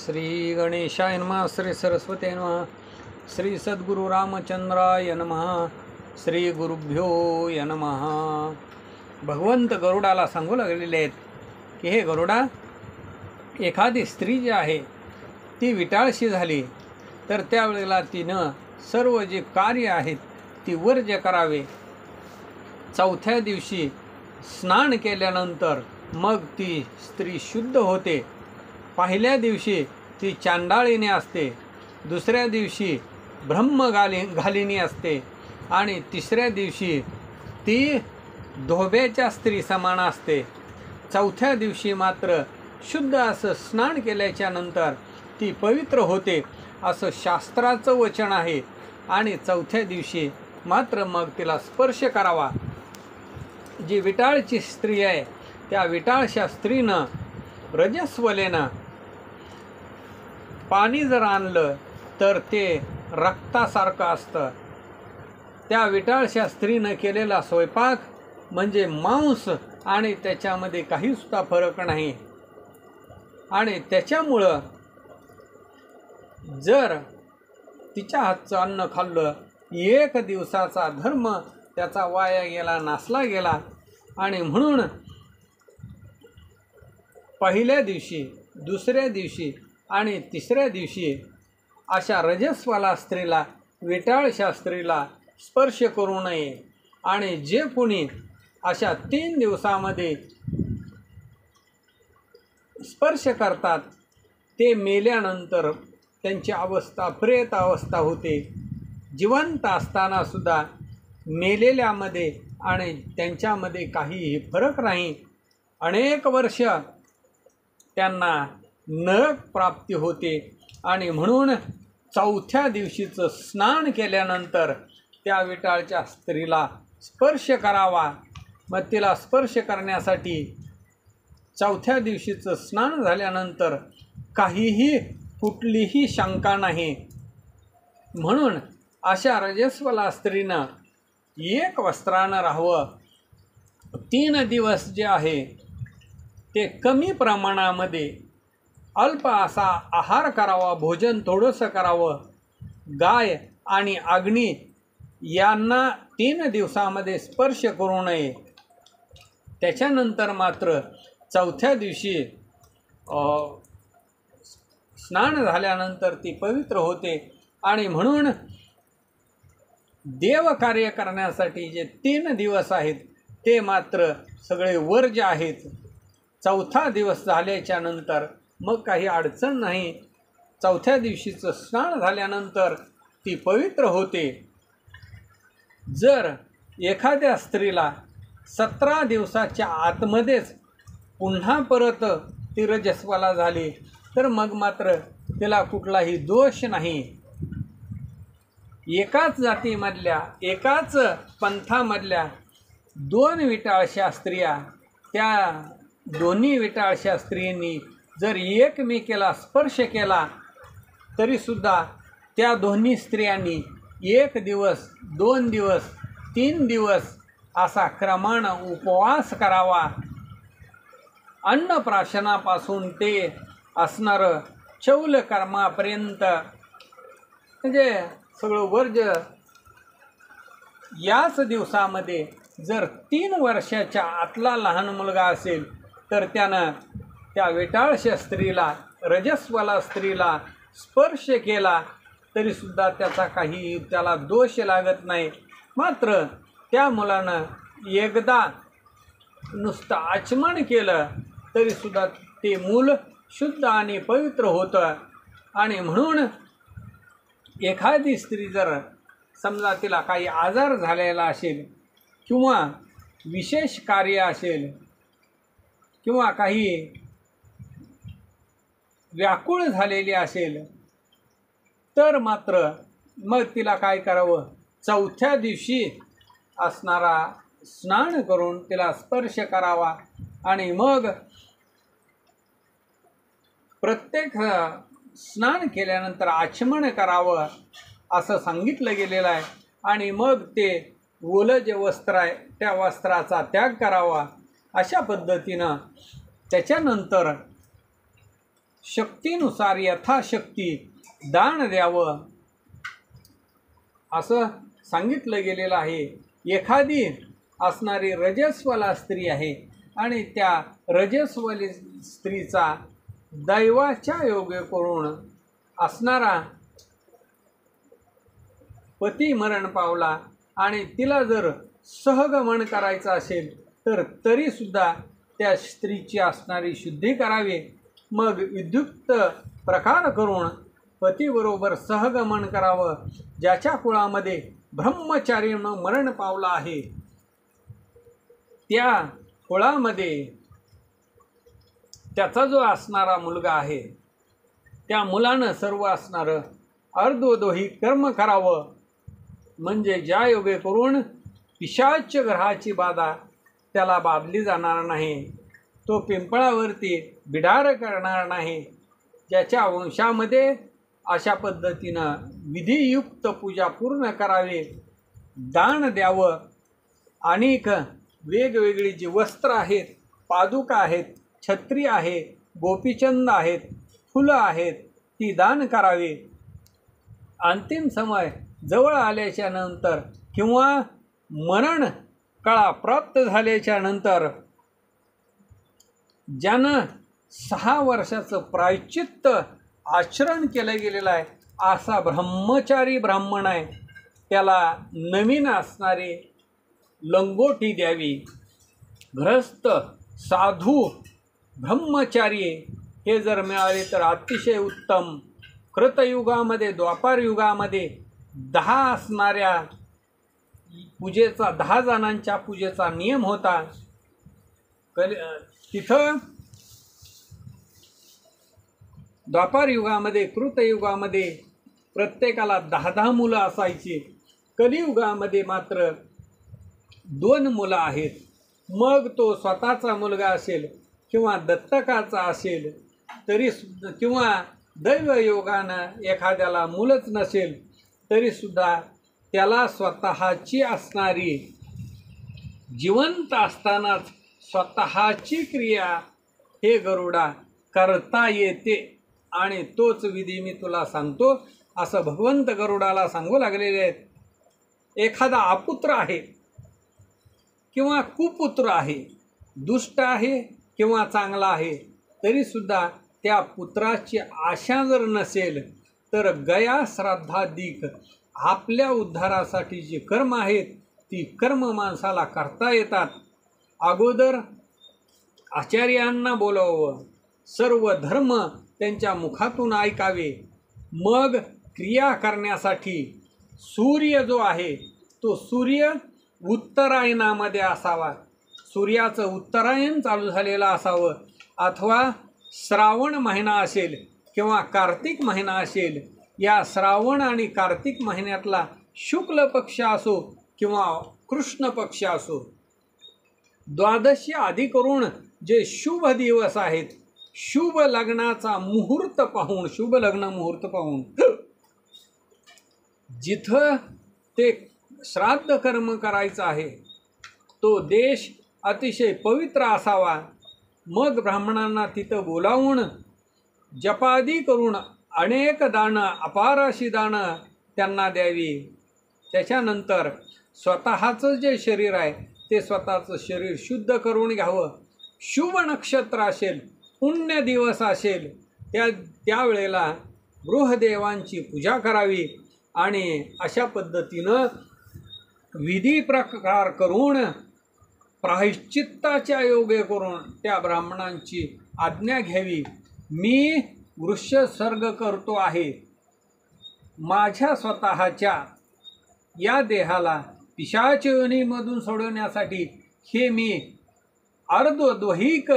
श्री गणेशाय नमः. श्री सरस्वती नमः. श्री सद्गुरु रामचंद्राय नमः. श्री गुरुभ्यो नमः. भगवंत गरुडाला सांगू लागलेले आहेत की हे गरुडा, एखादी स्त्री जी आहे ती विटाळशी झाली तर त्यावेळेला तिनं सर्व जे कार्य आहेत ती वर्ज्य करावे. चौथ्या दिवशी स्नान केल्यानंतर मग ती स्त्री शुद्ध होते. पहिल्या दिवशी ती चांडाळीने असते, दुसऱ्या दिवशी घालिनी असते आणि तिसऱ्या दिवशी ती धोब्याच्या स्त्री समान असते. चौथ्या दिवशी मात्र शुद्ध असं स्नान केल्याच्या नंतर ती पवित्र होते असं शास्त्राचं वचन आहे. आणि चौथ्या दिवशी मात्र मग तिला स्पर्श करावा. जी विटाळची स्त्री आहे त्या विटाळच्या स्त्रीनं रजस्वलेनं पाणी जर आणलं तर ते रक्तासारखं असतं. त्या विटाळच्या स्त्रीनं केलेला स्वयंपाक म्हणजे मांस आणि त्याच्यामध्ये काही सुद्धा फरक नाही. आणि त्याच्यामुळं जर तिच्या हातचं अन्न खाल्लं, एक दिवसाचा धर्म त्याचा वाया गेला, नासला गेला. आणि म्हणून पहिल्या दिवशी, दुसऱ्या दिवशी आणि तिसऱ्या दिवशी अशा रजस्वाला स्त्रीला, विटाळशा स्त्रीला स्पर्श करू नये. आणि जे कोणी अशा 3 दिवसामध्ये स्पर्श करतात ते मेल्यानंतर त्यांची अवस्था प्रेत अवस्था होते. जिवंत असताना सुद्धा मेलेल्यामध्ये आणि त्यांच्यामध्ये काहीही फरक नाही. अनेक वर्ष त्यांना नरक प्राप्ती होते. आणि म्हणून चौथ्या दिवशीचं स्नान केल्यानंतर त्या विटाळच्या स्त्रीला स्पर्श करावा. मग तिला स्पर्श करण्यासाठी चौथ्या दिवशीचं स्नान झाल्यानंतर काहीही कुठलीही शंका नाही. म्हणून अशा रजस्वला स्त्रीनं एक वस्त्रानं राहावं. 3 दिवस जे आहे ते कमी प्रमाणामध्ये अल्प असा आहार करावा, भोजन थोडंसं करावं. गाय आणि अग्नी यांना 3 दिवसामध्ये स्पर्श करू नये. त्याच्यानंतर मात्र चौथ्या दिवशी स्नान झाल्यानंतर ती पवित्र होते. आणि म्हणून देवकार्य करण्यासाठी जे 3 दिवस आहेत ते मात्र सगळे वर्ज्य आहेत. चौथा दिवस झाल्याच्या नंतर मग काही अडचण नाही. चौथ्या दिवशीचं स्नान झाल्यानंतर ती पवित्र होते. जर एखाद्या स्त्रीला 17 दिवसाच्या आतमध्येच पुन्हा परत ती रजस्वाला झाली तर मग मात्र तिला कुठलाही दोष नाही. एकाच जातीमधल्या, एकाच पंथामधल्या 2 विटाळशा स्त्रिया, त्या दोन्ही विटाळशा स्त्रियांनी जर एकमेकीला स्पर्श केला तरीसुद्धा त्या दोन्ही स्त्रियांनी 1 दिवस, 2 दिवस, 3 दिवस असा क्रमानं उपवास करावा. अन्नप्राशनापासून ते असणारं चौल कर्मापर्यंत म्हणजे सगळं वर्ज्य. याच दिवसामध्ये जर 3 वर्षाच्या आतला लहान मुलगा असेल तर त्यानं त्या विटाळशा स्त्रीला, रजस्वाला स्त्रीला स्पर्श केला तरीसुद्धा त्याचा काही त्याला दोष लागत नाही. मात्र त्या मुलानं एकदा नुसतं आचमन केलं तरीसुद्धा ते मूल शुद्ध आणि पवित्र होतं. आणि म्हणून एखादी स्त्री जर समजा तिला काही आजार झालेला असेल किंवा विशेष कार्य असेल किंवा काही व्याकुळ झालेली असेल तर मात्र मग तिला काय करावं, चौथ्या दिवशी असणारा स्नान करून तिला स्पर्श करावा. आणि मग प्रत्येक स्नान केल्यानंतर आचमन करावं असं सांगितलं गेलेलं आहे. आणि मग ते ओलं जे वस्त्र आहे त्या वस्त्राचा त्याग करावा. अशा पद्धतीनं त्याच्यानंतर शक्तीनुसार यथाशक्ती दान द्यावं असं सांगितलं गेलेलं आहे. एखादी असणारी रजस्वला स्त्री आहे आणि त्या रजस्वली स्त्रीचा दैवाच्या योगे करून असणारा पती मरण पावला आणि तिला जर सहगमन करायचं असेल तर तरीसुद्धा त्या स्त्रीची असणारी शुद्धी करावी. मग विद्युक्त प्रकार करून पतीबरोबर सहगमन करावं. ज्याच्या कुळामध्ये ब्रह्मचारीनं मरण पावला आहे त्या कुळामध्ये त्याचा जो असणारा मुलगा आहे त्या मुलानं सर्व असणारं अर्धोदोही कर्म करावं. म्हणजे ज्या योगे करून पिशाच ग्रहाची बाधा त्याला बाधली जाणार नाही. तो पिंपळावरती बिडार करणार नाही. ज्याच्या वंशामध्ये अशा पद्धतीनं विधियुक्त पूजा पूर्ण करावी, दान द्यावं. अनेक वेगवेगळी जी वस्त्र आहेत, पादुका आहेत, छत्री आहे, गोपीचंद आहेत, फुलं आहेत, ती दान करावी. अंतिम समय जवळ आल्याच्या नंतर किंवा मरण काळ प्राप्त झाल्याच्या नंतर ज्यानं 6 वर्षाचं प्रायश्चित्त आचरण केलं गेलेलं आहे असा ब्रह्मचारी ब्राह्मण आहे, त्याला नवीन असणारी लंगोटी द्यावी. गृहस्थ, साधू, ब्रह्मचारी हे जर मिळाले तर अतिशय उत्तम. कृतयुगामध्ये, द्वापार युगामध्ये 10 असणाऱ्या पूजेचा, 10 जणांच्या पूजेचा नियम होता. तिथं द्वापार युगामध्ये, कृतयुगामध्ये प्रत्येकाला 10 मुलं असायची. कलियुगामध्ये मात्र 2 मुलं आहेत. मग तो स्वतःचा मुलगा असेल किंवा दत्तकाचा असेल तरी किंवा दैवयोगानं एखाद्याला मुलंच नसेल तरीसुद्धा त्याला स्वतःची असणारी जिवंत असतानाच स्वतःची क्रिया हे गरुडा करता येते. आणि तोच विधी मी तुला सांगतो असं भगवंत गरुडाला सांगू लागलेले आहेत. एखादा अपुत्र आहे किंवा कुपुत्र आहे, दुष्ट आहे किंवा चांगला आहे, तरीसुद्धा त्या पुत्राची आशा जर नसेल तर गया श्राद्धादिक आपल्या उद्धारासाठी जी कर्म आहेत ती कर्म माणसाला करता येतात. अगोदर आचार्यांना बोलावं, सर्व धर्म त्यांच्या मुखातून ऐकावे, मग क्रिया करण्यासाठी सूर्य जो आहे तो सूर्य उत्तरायणामध्ये असावा. सूर्याचं उत्तरायण चालू झालेलं असावं, अथवा श्रावण महिना असेल किंवा कार्तिक महिना असेल. या श्रावण आणि कार्तिक महिन्यातला शुक्ल पक्ष असो किंवा कृष्ण पक्ष असो, द्वादशी आदी करून जे शुभ दिवस आहेत, शुभ लग्नाचा मुहूर्त पाहून, शुभ लग्न मुहूर्त पाहून जिथं ते श्राद्ध कर्म करायचं आहे तो देश अतिशय पवित्र असावा. मग ब्राह्मणांना तिथं बोलावून जपादी करून अनेक दानं, अपाराशी दानं त्यांना द्यावी. त्याच्यानंतर स्वतःचं जे शरीर आहे ते स्वतःचं शरीर शुद्ध करून घ्यावं. शुभ नक्षत्र असेल, पुण्य दिवस असेल त्यावेळेला गृहदेवांची पूजा करावी आणि अशा पद्धतीनं विधी प्रकार करून प्रायश्चित्ताच्या योगे करून त्या ब्राह्मणांची आज्ञा घ्यावी. मी वृक्ष सर्ग करतो आहे, माझ्या स्वतःच्या या देहाला पिशाच योनीमधून सोडवण्यासाठी हे मी अर्धद्वैहिक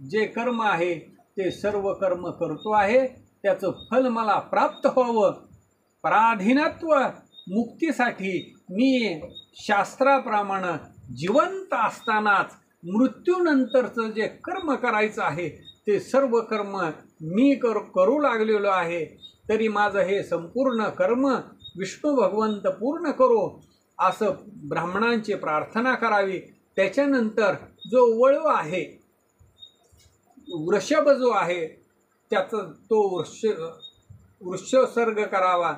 जे कर्म आहे ते सर्व कर्म करतो आहे. त्याचं फल मला प्राप्त व्हावं. पराधीनत्व मुक्तीसाठी मी शास्त्राप्रमाणे जिवंत असतानाच मृत्यूनंतरचं जे कर्म करायचं आहे ते सर्व कर्म मी करू लागलेलो आहे. तरी माझं हे संपूर्ण कर्म विष्णू भगवंत पूर्ण करो असं ब्राह्मणांची प्रार्थना करावी. त्याच्यानंतर जो वळू आहे, वृषभ जो आहे त्याचं तो वृक्षोत्सर्ग करावा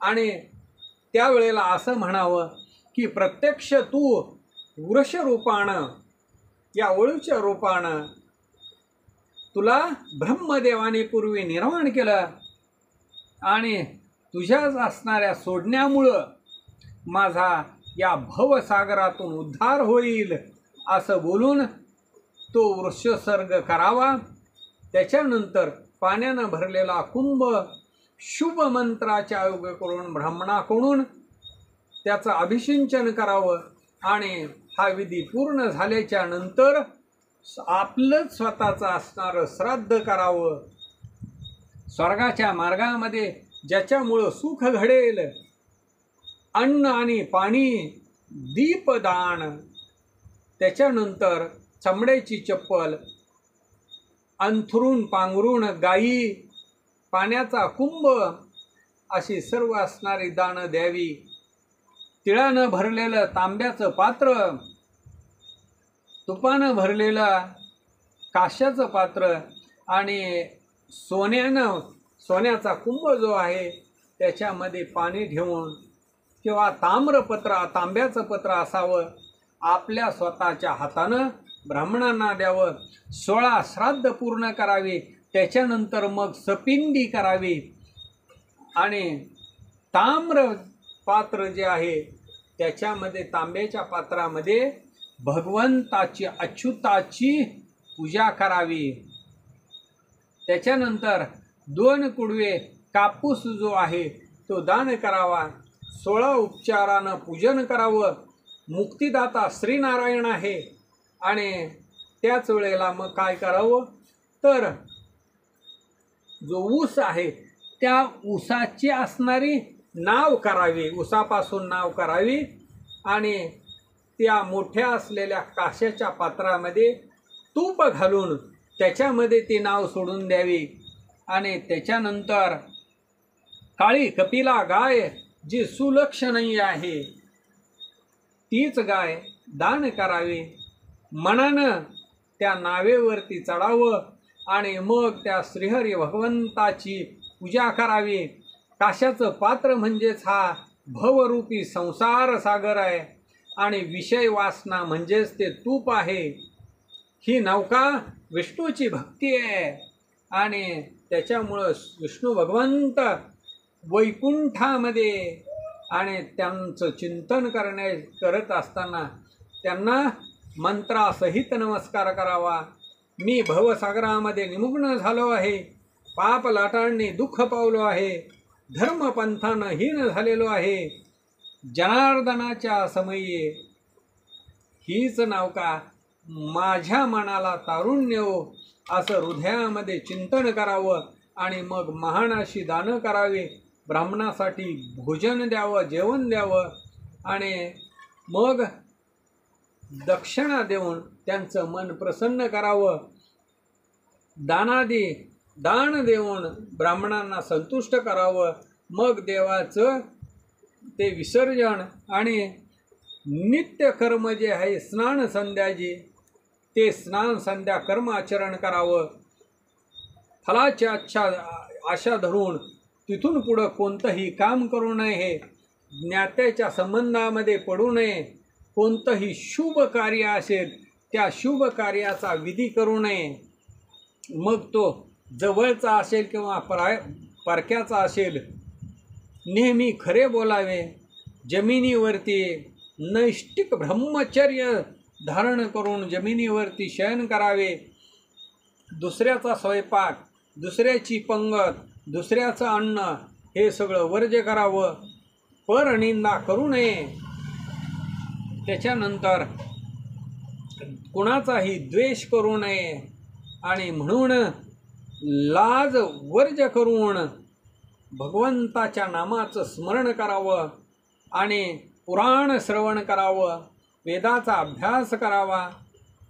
आणि त्यावेळेला असं म्हणावं की प्रत्यक्ष तू वृषरूपानं या वळूच्या रूपानं तुला ब्रह्मदेवाने पूर्वी निर्माण केलं आणि तुझ्याच असणाऱ्या सोडण्यामुळं माझा या भवसागरातून उद्धार होईल असं बोलून तो वृक्षोत्सर्ग करावा. त्याच्यानंतर पाण्यानं भरलेला कुंभ शुभ मंत्राच्या योग करून ब्राह्मणाकडून त्याचं अभिषिंचन करावं आणि हा विधी पूर्ण झाल्याच्या नंतर आपलंच स्वतःचं असणारं श्राद्ध करावं. स्वर्गाच्या मार्गामध्ये ज्याच्यामुळं सुख घडेल, अन्न आणि पाणी, दीपदान, त्याच्यानंतर चमड्याची चप्पल, अंथरून पांघरून गायी, पाण्याचा कुंभ अशी सर्व असणारी दानं द्यावी. तिळानं भरलेलं तांब्याचं पात्र, तुपानं भरलेलं काश्याचं पात्र आणि सोन्याचा कुंभ जो आहे त्याच्यामध्ये पाणी ठेवून किंवा तांब्याचं पत्र असावं, आपल्या स्वतःच्या हातानं ब्राह्मणांना द्यावं. 16 श्राद्ध पूर्ण करावी. त्याच्यानंतर मग सपिंडी करावी आणि ताम्र पात्र जे आहे त्याच्यामध्ये तांब्याच्या पात्रामध्ये भगवंताची अच्युताची पूजा करावी. त्याच्यानंतर 2 कुडवे कापूस जो आहे तो दान करावा. 16 उपचारानं पूजन करावं. मुक्तिदाता श्रीनारायण आहे आणि त्याच वेळेला मग काय करावं तर जो ऊस आहे त्या ऊसाची असणारी नाव करावी, ऊसापासून नाव करावी आणि त्या मोठ्या असलेल्या काश्याच्या पात्रामध्ये तूप घालून त्याच्यामध्ये ती नाव सोडून द्यावी. आणि त्याच्यानंतर काळी कपिला गाय जी सुलक्षणी आहे तीच गाय दान करावी. मनानं त्या नावेवरती चढावं आणि मग त्या श्रीहरी भगवंताची पूजा करावी. काश्याचं पात्र म्हणजेच हा भवरूपी संसार सागर आहे आणि विषय वासना म्हणजेच ते तूप आहे. ही नौका विष्णूची भक्ती आहे आणि त्याच्यामुळं विष्णू भगवंत वैकुंठामध्ये आणि त्यांचं चिंतन करत असताना त्यांना मंत्रासहित नमस्कार करावा. मी भवसागरामध्ये निमग्न झालो आहे, पाप लाटांनी दुःख पावलो आहे, धर्मपंथानं हीन झालेलो आहे. जनार्दनाच्या समयी हीच नौका माझ्या मनाला तारून नेवो असं हृदयामध्ये चिंतन करावं आणि मग महान अशी दानं करावी. ब्राह्मणासाठी भोजन द्यावं, जेवण द्यावं आणि मग दक्षिणा देऊन त्यांचं मन प्रसन्न करावं. दान देऊन ब्राह्मणांना संतुष्ट करावं. मग देवाचं ते विसर्जन आणि नित्य कर्म जे आहे स्नान संध्याजी ते स्नान संध्या कर्म आचरण करावं. फलाची आशा धरून तिथून पुढं कोणतंही काम करू नये. हे ज्ञात्याच्या संबंधामध्ये पडू नये. कोणतंही शुभ कार्य असेल त्या शुभ कार्याचा विधी करू नये. मग तो जवळचा असेल किंवा परक्याचा असेल. नेहमी खरे बोलावे. जमिनीवरती नैष्टिक ब्रह्मचर्य धारण करून जमिनीवरती शयन करावे. दुसऱ्याचा स्वयंपाक, दुसऱ्याची पंगत, दुसऱ्याचं अन्न हे सगळं वर्ज्य करावं. परनिंदा करू नये. त्याच्यानंतर कुणाचाही द्वेष करू नये आणि म्हणून लाज वर्ज्य करून भगवंताच्या नामाचं स्मरण करावं आणि पुराण श्रवण करावं. वेदाचा अभ्यास करावा.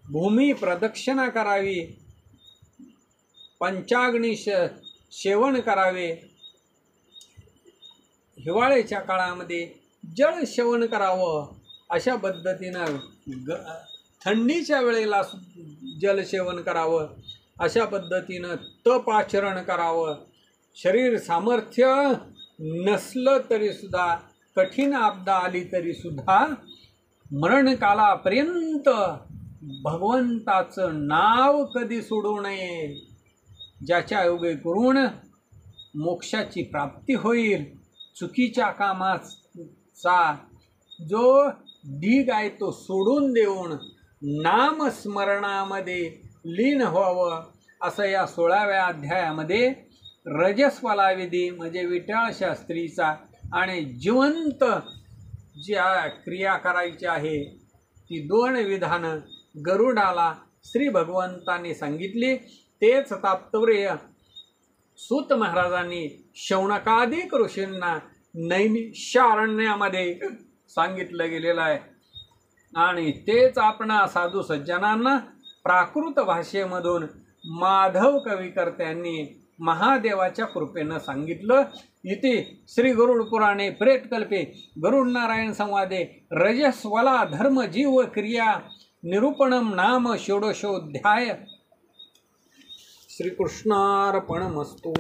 भूमी प्रदक्षिणा करावी. पंचाग्नी सेवन करावे. हिवाळ्याच्या काळामध्ये जल सेवन करावं. अशा पद्धतीनं थंडीच्या वेळेला जल सेवन करावं अशा पद्धतीनं तप आचरण करावं. शरीर सामर्थ्य नसलं तरीसुद्धा, कठीण आपदा आली तरीसुद्धा मरणकालापर्यंत भगवंताचं नाव कधी सोडू नये. ज्याच्या योगे करून मोक्षाची प्राप्ती होईल. चुकीच्या कामाचा जो ढीग आहे तो सोडून देऊन नामस्मरणामध्ये लीन व्हावं, असं या 16व्या अध्यायामध्ये रजस्वला विधी म्हणजे विठ्ठल शास्त्रीचा आणि जिवंत ज्या क्रिया करायची आहे ती 2 विधानं गरुडाला श्री भगवंतांनी सांगितली. तेच तात्पर्य सूत महाराजांनी शौनकादिक ऋषींना नैमिषारण्यामध्ये सांगितलं गेलेलं आहे. आणि तेच आपणा साधू सज्जनांना प्राकृत भाषेमधून माधव कविकर्त्यांनी महादेवाच्या कृपेनं सांगितलं. इथे श्री गरुड पुराणे प्रेतकल्पे गरुड नारायण संवादे रजस्वला धर्म जीव क्रिया निरूपणम नाम षोडशोऽध्याय. श्रीकृष्णार्पणमस्तु.